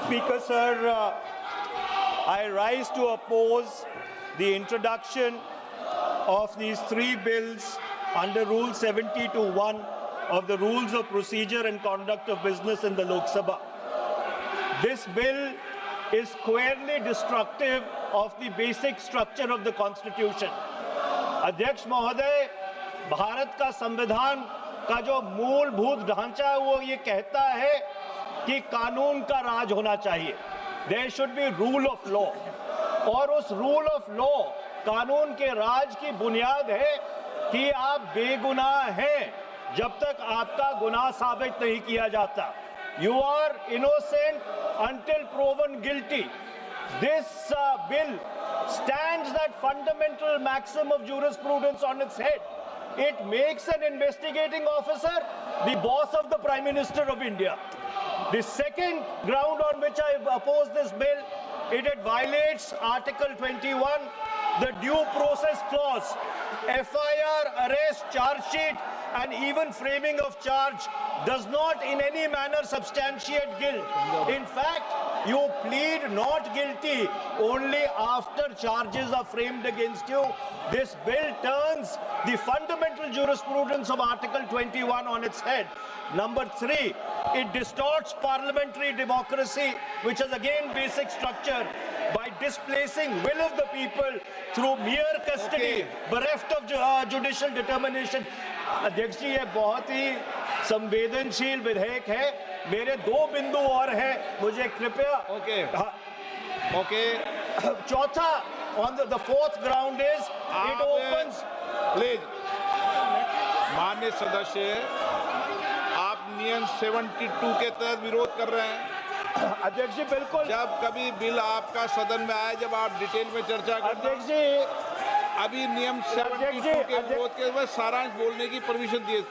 Speaker, sir, I rise to oppose the introduction of these three bills under Rule 70(1) of the Rules of Procedure and Conduct of Business in the Lok Sabha. This bill is squarely destructive of the basic structure of the Constitution. अध्यक्ष महोदय, भारत का संविधान का जो मूलभूत ढांचा है वो ये कहता है कि कानून का राज होना चाहिए. There should be rule of law. और उस rule of law, कानून के राज की बुनियाद है कि आप बेगुनाह हैं जब तक आपका गुनाह साबित नहीं किया जाता. You are innocent until proven guilty. This bill stands that fundamental maxim of jurisprudence on its head. It makes an investigating officer the boss of the Prime Minister of India. The second ground on which I oppose this bill, it violates Article 21, the due process clause. FIR, arrest, charge sheet, and even framing of charge does not in any manner substantiate guilt. In fact, you plead not guilty only after charges are framed against you. This bill turns the fundamental jurisprudence of Article 21 on its head. Number three, it distorts parliamentary democracy, which is again basic structure, by displacing will of the people through mere custody, bereft of judicial determination. अध्यक्ष जी, ये बहुत ही संवेदनशील विधेयक है. मेरे दो बिंदु और हैं, मुझे कृपया. चौथा, on the fourth ground is it opens. Please माननीय सदस्य, आप नियम 72 के तहत विरोध कर रहे हैं. अध्यक्ष जी बिल्कुल. जब कभी बिल आपका सदन में आए, जब आप डिटेल में चर्चा करना. अध्यक्ष जी, अभी नियम 72 के विरोध के बाद सारांश बोलने की परमिशन दिए.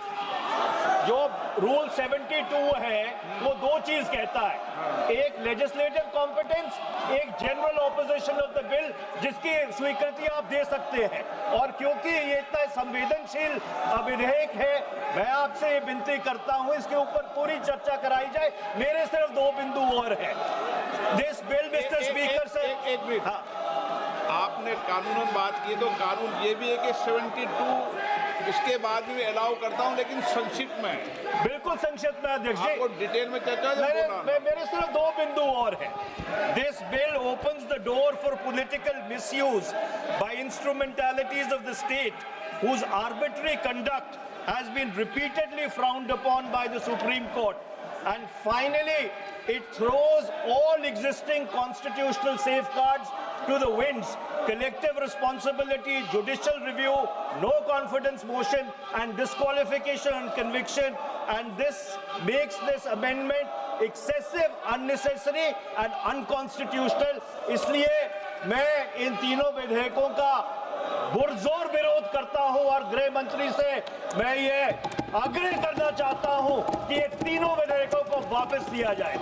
जो रूल 72 है वो दो चीज कहता है. एक लेजिस्लेटिव कॉम्पिटेंस, एक general opposition of the bill, जिसकी स्वीकृति आप दे सकते हैं. और क्योंकि ये इतना संवेदनशील विधेयक है, मैं आपसे ये विनती करता हूं इसके ऊपर पूरी चर्चा कराई जाए. मेरे सिर्फ दो बिंदु और हैं. दिस बिल, मिस्टर स्पीकर से एक मिनट. आपने कानूनन बात की तो कानून ये भी है कि 72 उसके बाद भी अलाउ करता हूं, लेकिन संक्षिप्त में. बिल्कुल संक्षिप्त में अध्यक्ष जी. आपको डिटेल में चर्चा मेरे सिर्फ दो बिंदु और हैं. This bill opens the door for political misuse by instrumentalities of the state whose arbitrary conduct has been repeatedly frowned upon by the Supreme Court. And finally, it throws all existing constitutional safeguards to the winds. Collective responsibility, judicial review, no confidence motion, and disqualification and conviction. And this makes this amendment excessive, unnecessary, and unconstitutional. इसलिए मैं इन तीनों विधेयकों का पुरजोर विरोध करता हूं और गृह मंत्री से मैं ये आग्रह करना चाहता हूं कि ये तीनों विधेयकों को वापस लिया जाए.